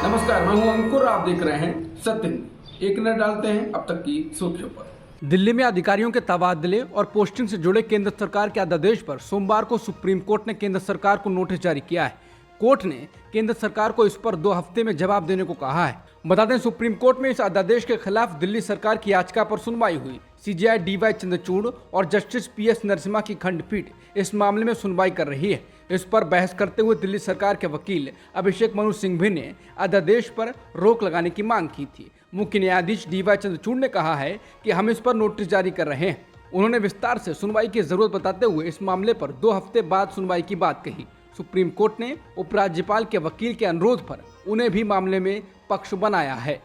नमस्कार, मैं हूं अंकुर। आप देख रहे हैं सत्य न्यूज़। एक नजर डालते हैं अब तक की सुर्खियों पर। दिल्ली में अधिकारियों के तबादले और पोस्टिंग से जुड़े केंद्र सरकार के अध्यादेश पर सोमवार को सुप्रीम कोर्ट ने केंद्र सरकार को नोटिस जारी किया है। कोर्ट ने केंद्र सरकार को इस पर 2 हफ्ते में जवाब देने को कहा है। बता दें, सुप्रीम कोर्ट में इस अध्यादेश के खिलाफ दिल्ली सरकार की याचिका पर सुनवाई हुई। सीजेआई डीवाई चंद्रचूड़ और जस्टिस पीएस नरसिम्हा की खंडपीठ इस मामले में सुनवाई कर रही है। इस पर बहस करते हुए दिल्ली सरकार के वकील अभिषेक मनु सिंघवी ने अध्यादेश पर रोक लगाने की मांग की थी। मुख्य न्यायाधीश डीवाई चंद्रचूड़ ने कहा है कि हम इस पर नोटिस जारी कर रहे हैं। उन्होंने विस्तार से सुनवाई की जरूरत बताते हुए इस मामले पर 2 हफ्ते बाद सुनवाई की बात कही। सुप्रीम कोर्ट ने उपराज्यपाल के वकील के अनुरोध पर उन्हें भी मामले में पक्ष बनाया है।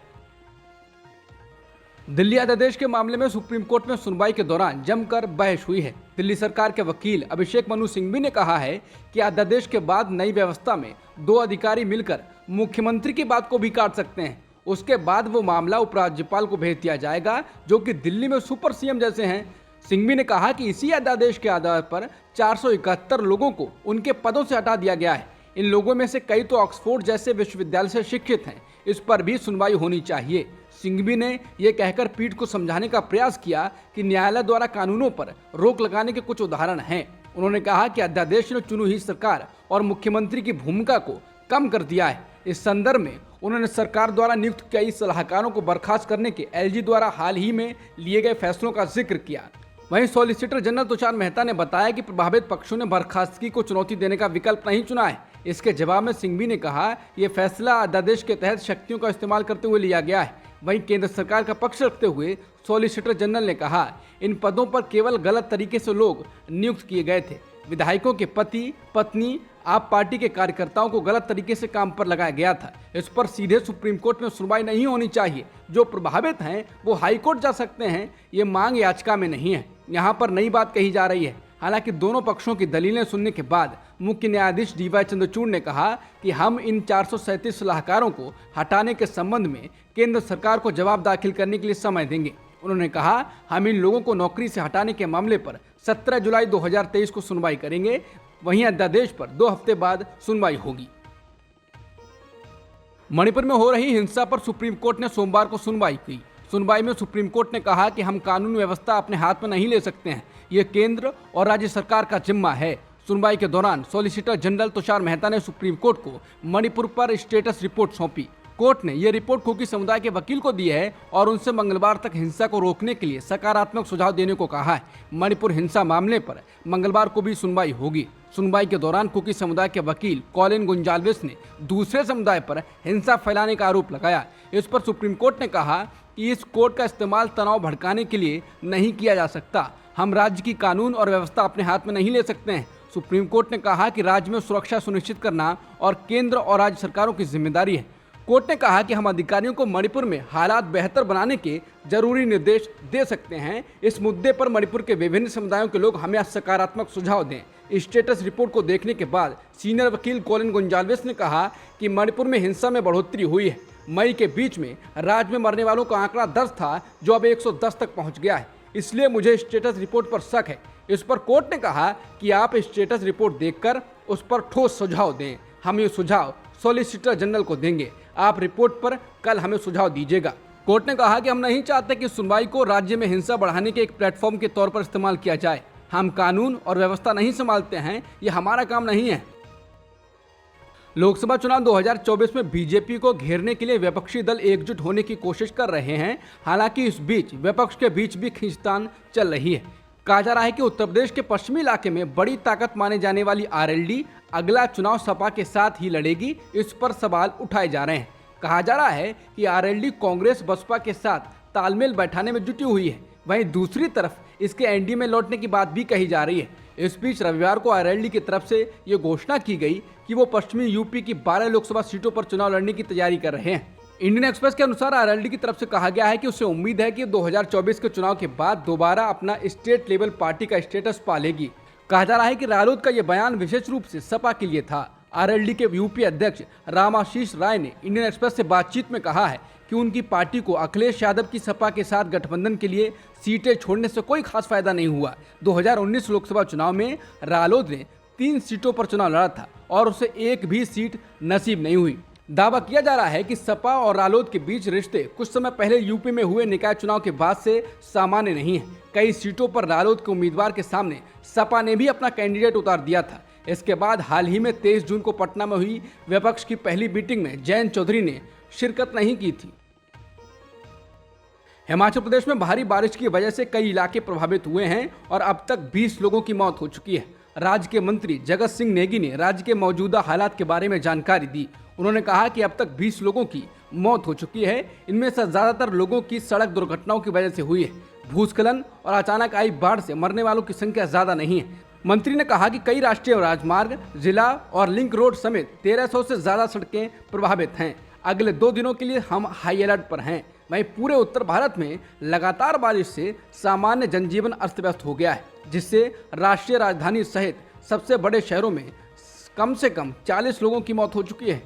दिल्ली अध्यादेश के मामले में सुप्रीम कोर्ट में सुनवाई के दौरान जमकर बहस हुई है। दिल्ली सरकार के वकील अभिषेक मनु सिंघवी ने कहा है कि अध्यादेश के बाद नई व्यवस्था में 2 अधिकारी मिलकर मुख्यमंत्री की बात को भी काट सकते हैं। उसके बाद वो मामला उपराज्यपाल को भेज दिया जाएगा, जो कि दिल्ली में सुपर सीएम जैसे हैं। सिंघवी ने कहा कि इसी अध्यादेश के आधार पर 471 लोगों को उनके पदों से हटा दिया गया है। इन लोगों में से कई तो ऑक्सफोर्ड जैसे विश्वविद्यालय से शिक्षित हैं। इस पर भी सुनवाई होनी चाहिए। सिंघवी ने यह कहकर पीठ को समझाने का प्रयास किया कि न्यायालय द्वारा कानूनों पर रोक लगाने के कुछ उदाहरण हैं। उन्होंने कहा कि अध्यादेश ने चुनी हुई सरकार और मुख्यमंत्री की भूमिका को कम कर दिया है। इस संदर्भ में उन्होंने सरकार द्वारा नियुक्त कई सलाहकारों को बर्खास्त करने के एलजी द्वारा हाल ही में लिए गए फैसलों का जिक्र किया। वहीं सॉलिसिटर जनरल तुषार मेहता ने बताया कि प्रभावित पक्षों ने बर्खास्तगी को चुनौती देने का विकल्प नहीं चुना है। इसके जवाब में सिंघवी ने कहा, यह फैसला अध्यादेश के तहत शक्तियों का इस्तेमाल करते हुए लिया गया है। वहीं केंद्र सरकार का पक्ष रखते हुए सॉलिसिटर जनरल ने कहा, इन पदों पर केवल गलत तरीके से लोग नियुक्त किए गए थे। विधायकों के पति पत्नी आप पार्टी के कार्यकर्ताओं को गलत तरीके से काम पर लगाया गया था। इस पर सीधे सुप्रीम कोर्ट में सुनवाई नहीं होनी चाहिए। जो प्रभावित हैं वो हाई कोर्ट जा सकते हैं। ये मांग याचिका में नहीं है। यहाँ पर नई बात कही जा रही है। हालांकि दोनों पक्षों की दलीलें सुनने के बाद मुख्य न्यायाधीश डीवाई चंद्रचूड़ ने कहा कि हम इन 437 सलाहकारों को हटाने के संबंध में केंद्र सरकार को जवाब दाखिल करने के लिए समय देंगे। उन्होंने कहा, हम इन लोगों को नौकरी से हटाने के मामले पर 17 जुलाई 2023 को सुनवाई करेंगे। वहीं अध्यादेश पर 2 हफ्ते बाद सुनवाई होगी। मणिपुर में हो रही हिंसा पर सुप्रीम कोर्ट ने सोमवार को सुनवाई की। सुनवाई में सुप्रीम कोर्ट ने कहा कि हम कानून व्यवस्था अपने हाथ में नहीं ले सकते हैं। ये केंद्र और राज्य सरकार का जिम्मा है। सुनवाई के दौरान सॉलिसिटर जनरल तुषार मेहता ने सुप्रीम कोर्ट को मणिपुर पर स्टेटस रिपोर्ट सौंपी। कोर्ट ने यह रिपोर्ट कुकी समुदाय के वकील को दी है और उनसे मंगलवार तक हिंसा को रोकने के लिए सकारात्मक सुझाव देने को कहा है। मणिपुर हिंसा मामले पर मंगलवार को भी सुनवाई होगी। सुनवाई के दौरान कुकी समुदाय के वकील कॉलिन गुंजाल्विस ने दूसरे समुदाय पर हिंसा फैलाने का आरोप लगाया। इस पर सुप्रीम कोर्ट ने कहा कि इस कोर्ट का इस्तेमाल तनाव भड़काने के लिए नहीं किया जा सकता। हम राज्य की कानून और व्यवस्था अपने हाथ में नहीं ले सकते हैं। सुप्रीम कोर्ट ने कहा कि राज्य में सुरक्षा सुनिश्चित करना और केंद्र और राज्य सरकारों की जिम्मेदारी है। कोर्ट ने कहा कि हम अधिकारियों को मणिपुर में हालात बेहतर बनाने के जरूरी निर्देश दे सकते हैं। इस मुद्दे पर मणिपुर के विभिन्न समुदायों के लोग हमें सकारात्मक सुझाव दें। स्टेटस रिपोर्ट को देखने के बाद सीनियर वकील कॉलिन गुंजाल्विस ने कहा कि मणिपुर में हिंसा में बढ़ोतरी हुई है। मई के बीच में राज्य में मरने वालों का आंकड़ा 10 था, जो अब 110 तक पहुंच गया है। इसलिए मुझे स्टेटस रिपोर्ट पर शक है। इस पर कोर्ट ने कहा कि आप स्टेटस रिपोर्ट देखकर उस पर ठोस सुझाव दें। हम ये सुझाव सॉलिसिटर जनरल को देंगे। आप रिपोर्ट पर कल हमें सुझाव दीजिएगा। कोर्ट ने कहा कि हम नहीं चाहते कि सुनवाई को राज्य में हिंसा बढ़ाने के एक प्लेटफॉर्म के तौर पर इस्तेमाल किया जाए। हम कानून और व्यवस्था नहीं संभालते हैं, ये हमारा काम नहीं है। लोकसभा चुनाव 2024 में बीजेपी को घेरने के लिए विपक्षी दल एकजुट होने की कोशिश कर रहे हैं। हालांकि इस बीच विपक्ष के बीच भी खींचतान चल रही है। कहा जा रहा है कि उत्तर प्रदेश के पश्चिमी इलाके में बड़ी ताकत माने जाने वाली आरएलडी अगला चुनाव सपा के साथ ही लड़ेगी। इस पर सवाल उठाए जा रहे हैं। कहा जा रहा है कि आरएलडी कांग्रेस बसपा के साथ तालमेल बैठाने में जुटी हुई है। वहीं दूसरी तरफ इसके एनडीए में लौटने की बात भी कही जा रही है। इस बीच रविवार को आरएलडी की तरफ से ये घोषणा की गई कि वो पश्चिमी यूपी की 12 लोकसभा सीटों पर चुनाव लड़ने की तैयारी कर रहे हैं। इंडियन एक्सप्रेस के अनुसार आरएलडी की तरफ से कहा गया है कि उसे उम्मीद है कि 2024 के चुनाव के बाद दोबारा अपना स्टेट लेवल पार्टी का स्टेटस पालेगी। कहा जा रहा है कि रालोद का यह बयान विशेष रूप से सपा के लिए था। आरएलडी के यूपी अध्यक्ष रामाशीष राय ने इंडियन एक्सप्रेस से बातचीत में कहा है कि उनकी पार्टी को अखिलेश यादव की सपा के साथ गठबंधन के लिए सीटें छोड़ने से कोई खास फायदा नहीं हुआ। 2019 लोकसभा चुनाव में रालोद ने 3 सीटों पर चुनाव लड़ा था और उसे एक भी सीट नसीब नहीं हुई। दावा किया जा रहा है कि सपा और रालोद के बीच रिश्ते कुछ समय पहले यूपी में हुए निकाय चुनाव के बाद से सामान्य नहीं है। कई सीटों पर रालोद के उम्मीदवार के सामने सपा ने भी अपना कैंडिडेट उतार दिया था। इसके बाद हाल ही में 23 जून को पटना में हुई विपक्ष की पहली मीटिंग में जयंत चौधरी ने शिरकत नहीं की थी। हिमाचल प्रदेश में भारी बारिश की वजह से कई इलाके प्रभावित हुए हैं और अब तक 20 लोगों की मौत हो चुकी है। राज्य के मंत्री जगत सिंह नेगी ने राज्य के मौजूदा हालात के बारे में जानकारी दी। उन्होंने कहा कि अब तक 20 लोगों की मौत हो चुकी है। इनमें से ज्यादातर लोगों की सड़क दुर्घटनाओं की वजह से हुई है। भूस्खलन और अचानक आई बाढ़ से मरने वालों की संख्या ज्यादा नहीं है। मंत्री ने कहा कि कई राष्ट्रीय राजमार्ग, जिला और लिंक रोड समेत 1300 से ज्यादा सड़कें प्रभावित हैं। अगले 2 दिनों के लिए हम हाई अलर्ट पर हैं। वहीं पूरे उत्तर भारत में लगातार बारिश से सामान्य जनजीवन अस्त व्यस्त हो गया है, जिससे राष्ट्रीय राजधानी सहित सबसे बड़े शहरों में कम से कम 40 लोगों की मौत हो चुकी है।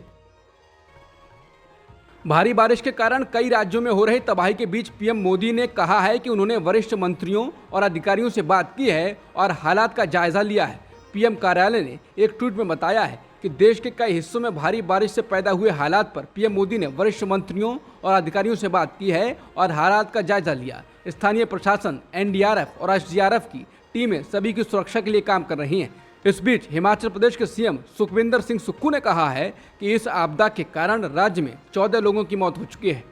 भारी बारिश के कारण कई राज्यों में हो रही तबाही के बीच पीएम मोदी ने कहा है कि उन्होंने वरिष्ठ मंत्रियों और अधिकारियों से बात की है और हालात का जायजा लिया है। पीएम कार्यालय ने एक ट्वीट में बताया है कि देश के कई हिस्सों में भारी बारिश से पैदा हुए हालात पर पीएम मोदी ने वरिष्ठ मंत्रियों और अधिकारियों से बात की है और हालात का जायजा लिया। स्थानीय प्रशासन, एनडीआरएफ और एसडीआरएफ की टीमें सभी की सुरक्षा के लिए काम कर रही हैं। इस बीच हिमाचल प्रदेश के सीएम सुखविंदर सिंह सुक्खू ने कहा है कि इस आपदा के कारण राज्य में 14 लोगों की मौत हो चुकी है।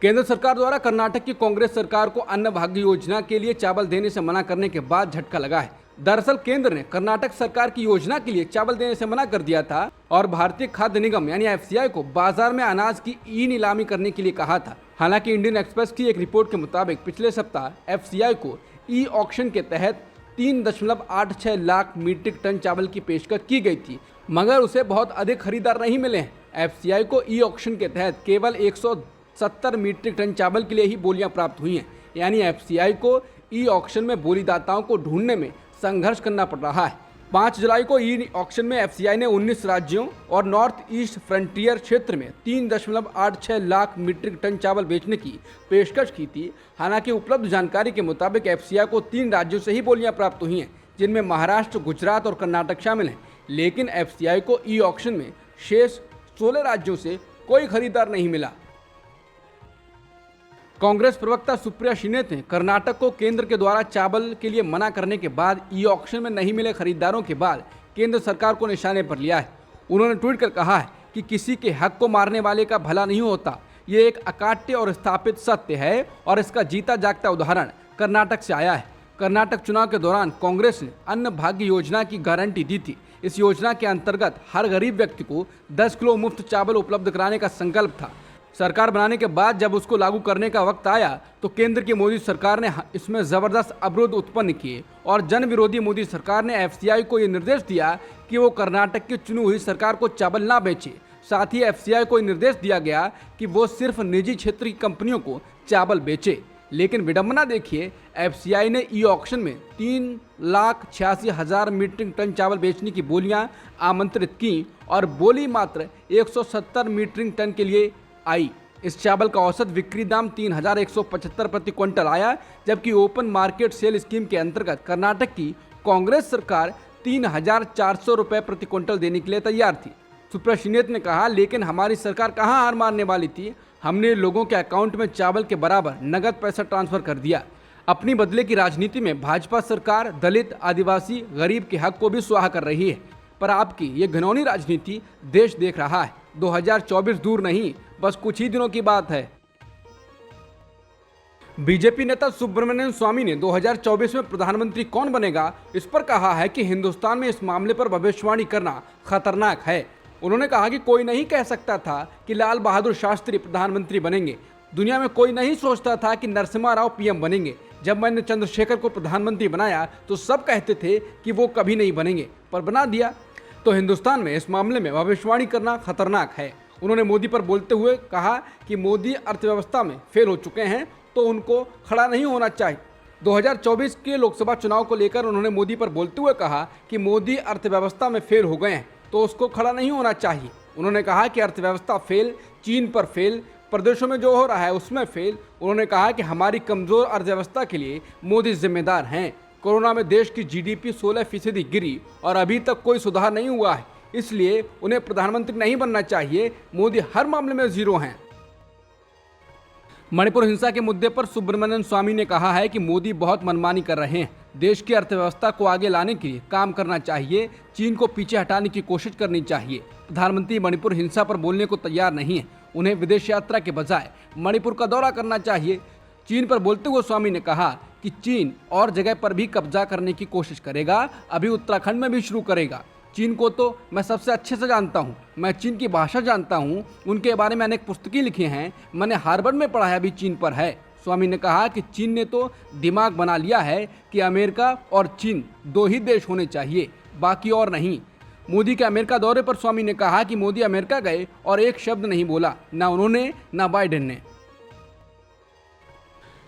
केंद्र सरकार द्वारा कर्नाटक की कांग्रेस सरकार को अन्न भाग्य योजना के लिए चावल देने से मना करने के बाद झटका लगा है। दरअसल केंद्र ने कर्नाटक सरकार की योजना के लिए चावल देने से मना कर दिया था और भारतीय खाद्य निगम यानी एफसीआई को बाजार में अनाज की ई नीलामी करने के लिए कहा था। हालांकि इंडियन एक्सप्रेस की एक रिपोर्ट के मुताबिक पिछले सप्ताह एफसीआई को ई ऑक्शन के तहत 3.86 लाख मीट्रिक टन चावल की पेशकश की गई थी, मगर उसे बहुत अधिक खरीदार नहीं मिले हैं। एफसीआई को ई ऑक्शन के तहत केवल 170 मीट्रिक टन चावल के लिए ही बोलियां प्राप्त हुई हैं। यानी एफसीआई को ई ऑक्शन में बोलीदाताओं को ढूंढने में संघर्ष करना पड़ रहा है। 5 जुलाई को ई ऑक्शन में एफसीआई ने 19 राज्यों और नॉर्थ ईस्ट फ्रंटियर क्षेत्र में 3.86 लाख मीट्रिक टन चावल बेचने की पेशकश की थी। हालांकि उपलब्ध जानकारी के मुताबिक एफसीआई को 3 राज्यों से ही बोलियां प्राप्त हुई हैं, जिनमें महाराष्ट्र, गुजरात और कर्नाटक शामिल हैं। लेकिन एफसीआई को ई ऑक्शन में शेष 16 राज्यों से कोई खरीदार नहीं मिला। कांग्रेस प्रवक्ता सुप्रिया श्रीनेत ने कर्नाटक को केंद्र के द्वारा चावल के लिए मना करने के बाद ई ऑक्शन में नहीं मिले खरीदारों के बाद केंद्र सरकार को निशाने पर लिया है। उन्होंने ट्वीट कर कहा है कि किसी के हक को मारने वाले का भला नहीं होता। ये एक अकाट्य और स्थापित सत्य है और इसका जीता जागता उदाहरण कर्नाटक से आया है। कर्नाटक चुनाव के दौरान कांग्रेस ने अन्न भाग्य योजना की गारंटी दी थी। इस योजना के अंतर्गत हर गरीब व्यक्ति को 10 किलो मुफ्त चावल उपलब्ध कराने का संकल्प था। सरकार बनाने के बाद जब उसको लागू करने का वक्त आया तो केंद्र की मोदी सरकार ने इसमें जबरदस्त अवरोध उत्पन्न किए और जन विरोधी मोदी सरकार ने एफसीआई को ये निर्देश दिया कि वो कर्नाटक की चुनी हुई सरकार को चावल ना बेचे। साथ ही एफसीआई को निर्देश दिया गया कि वो सिर्फ निजी क्षेत्र की कंपनियों को चावल बेचे। लेकिन विडंबना देखिए, एफसीआई ने ई ऑक्शन में 3,86,000 मीट्रिक टन चावल बेचने की बोलियां आमंत्रित की और बोली मात्र 170 मीट्रिक टन के लिए आई। इस चावल का औसत बिक्री दाम 3,175 प्रति क्विंटल आया, जबकि ओपन मार्केट सेल स्कीम के अंतर्गत कर्नाटक की कांग्रेस सरकार 3,400 रुपये प्रति क्विंटल देने के लिए तैयार थी। सुप्रिया श्रीनेत ने कहा, लेकिन हमारी सरकार कहां हार मानने वाली थी। हमने लोगों के अकाउंट में चावल के बराबर नगद पैसा ट्रांसफर कर दिया। अपनी बदले की राजनीति में भाजपा सरकार दलित, आदिवासी, गरीब के हक को भी स्वाहा कर रही है, पर आपकी ये घिनौनी राजनीति देश देख रहा है। 2024 दूर नहीं, बस कुछ ही दिनों की बात है। बीजेपी नेता सुब्रमण्यम स्वामी ने 2024 में प्रधानमंत्री कौन बनेगा इस पर कहा है कि हिंदुस्तान में इस मामले पर भविष्यवाणी करना खतरनाक है। उन्होंने कहा कि कोई नहीं कह सकता था कि लाल बहादुर शास्त्री प्रधानमंत्री बनेंगे। दुनिया में कोई नहीं सोचता था कि नरसिम्हा राव पीएम बनेंगे। जब मैंने चंद्रशेखर को प्रधानमंत्री बनाया तो सब कहते थे कि वो कभी नहीं बनेंगे, पर बना दिया। तो हिंदुस्तान में इस मामले में भविष्यवाणी करना खतरनाक है। उन्होंने मोदी पर बोलते हुए कहा कि मोदी अर्थव्यवस्था में फेल हो चुके हैं तो उनको खड़ा नहीं होना चाहिए। 2024 के लोकसभा चुनाव को लेकर उन्होंने मोदी पर बोलते हुए कहा कि मोदी अर्थव्यवस्था में फेल हो गए हैं तो उसको खड़ा नहीं होना चाहिए। उन्होंने कहा कि अर्थव्यवस्था फेल, चीन पर फेल, प्रदेशों में जो हो रहा है उसमें फेल। उन्होंने कहा कि हमारी कमजोर अर्थव्यवस्था के लिए मोदी जिम्मेदार हैं। कोरोना में देश की जीडीपी 16% गिरी और अभी तक कोई सुधार नहीं हुआ है। इसलिए उन्हें प्रधानमंत्री नहीं बनना चाहिए। मोदी हर मामले में जीरो हैं। मणिपुर हिंसा के मुद्दे पर सुब्रमण्यम स्वामी ने कहा है कि मोदी बहुत मनमानी कर रहे हैं। देश की अर्थव्यवस्था को आगे लाने के लिए काम करना चाहिए, चीन को पीछे हटाने की कोशिश करनी चाहिए। प्रधानमंत्री मणिपुर हिंसा पर बोलने को तैयार नहीं है। उन्हें विदेश यात्रा के बजाय मणिपुर का दौरा करना चाहिए। चीन पर बोलते हुए स्वामी ने कहा कि चीन और जगह पर भी कब्जा करने की कोशिश करेगा, अभी उत्तराखंड में भी शुरू करेगा। चीन को तो मैं सबसे अच्छे से जानता हूँ, मैं चीन की भाषा जानता हूँ, उनके बारे में अनेक पुस्तकें लिखी हैं, मैंने हार्वर्ड में पढ़ा है, अभी चीन पर है। स्वामी ने कहा कि चीन ने तो दिमाग बना लिया है कि अमेरिका और चीन दो ही देश होने चाहिए, बाकी और नहीं। मोदी के अमेरिका दौरे पर स्वामी ने कहा कि मोदी अमेरिका गए और एक शब्द नहीं बोला, ना उन्होंने ना बाइडेन ने।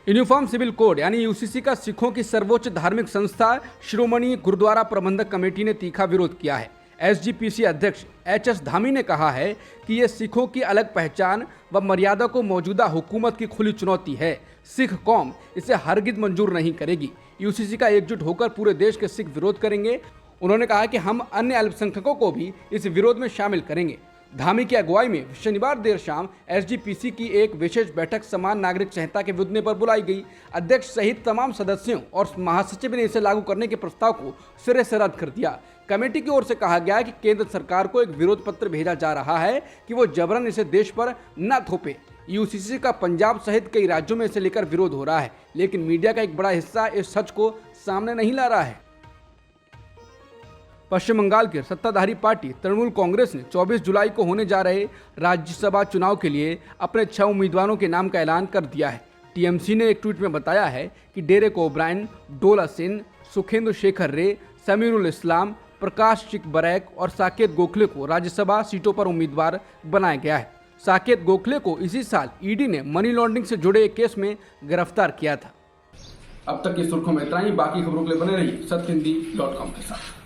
यूनिफॉर्म सिविल कोड यानी यूसीसी का सिखों की सर्वोच्च धार्मिक संस्था श्रोमणी गुरुद्वारा प्रबंधक कमेटी ने तीखा विरोध किया है। एसजीपीसी अध्यक्ष एचएस धामी ने कहा है कि ये सिखों की अलग पहचान व मर्यादा को मौजूदा हुकूमत की खुली चुनौती है। सिख कौम इसे हरगिज मंजूर नहीं करेगी। यूसीसी का एकजुट होकर पूरे देश के सिख विरोध करेंगे। उन्होंने कहा कि हम अन्य अल्पसंख्यकों को भी इस विरोध में शामिल करेंगे। धामी की अगुवाई में शनिवार देर शाम एसजीपीसी की एक विशेष बैठक समान नागरिक संहिता के विरोध पर बुलाई गई। अध्यक्ष सहित तमाम सदस्यों और महासचिव ने इसे लागू करने के प्रस्ताव को सिरे से रद्द कर दिया। कमेटी की ओर से कहा गया कि केंद्र सरकार को एक विरोध पत्र भेजा जा रहा है कि वो जबरन इसे देश पर न थोपे। यूसीसी का पंजाब सहित कई राज्यों में इसे लेकर विरोध हो रहा है, लेकिन मीडिया का एक बड़ा हिस्सा इस सच को सामने नहीं ला रहा है। पश्चिम बंगाल की सत्ताधारी पार्टी तृणमूल कांग्रेस ने 24 जुलाई को होने जा रहे राज्यसभा चुनाव के लिए अपने 6 उम्मीदवारों के नाम का ऐलान कर दिया है। टीएमसी ने एक ट्वीट में बताया है कि डेरेक ओब्रायन, डोला सिंह, सुखेंदु शेखर रे, समीरुल इस्लाम, प्रकाश चिकबरैक और साकेत गोखले को राज्यसभा सीटों पर उम्मीदवार बनाया गया है। साकेत गोखले को इसी साल ईडी ने मनी लॉन्ड्रिंग से जुड़े एक केस में गिरफ्तार किया था। अब तक की सुर्खियों में इतना ही। बाकी खबरों के लिए बने रहिए सत्यहिंदी.com के साथ।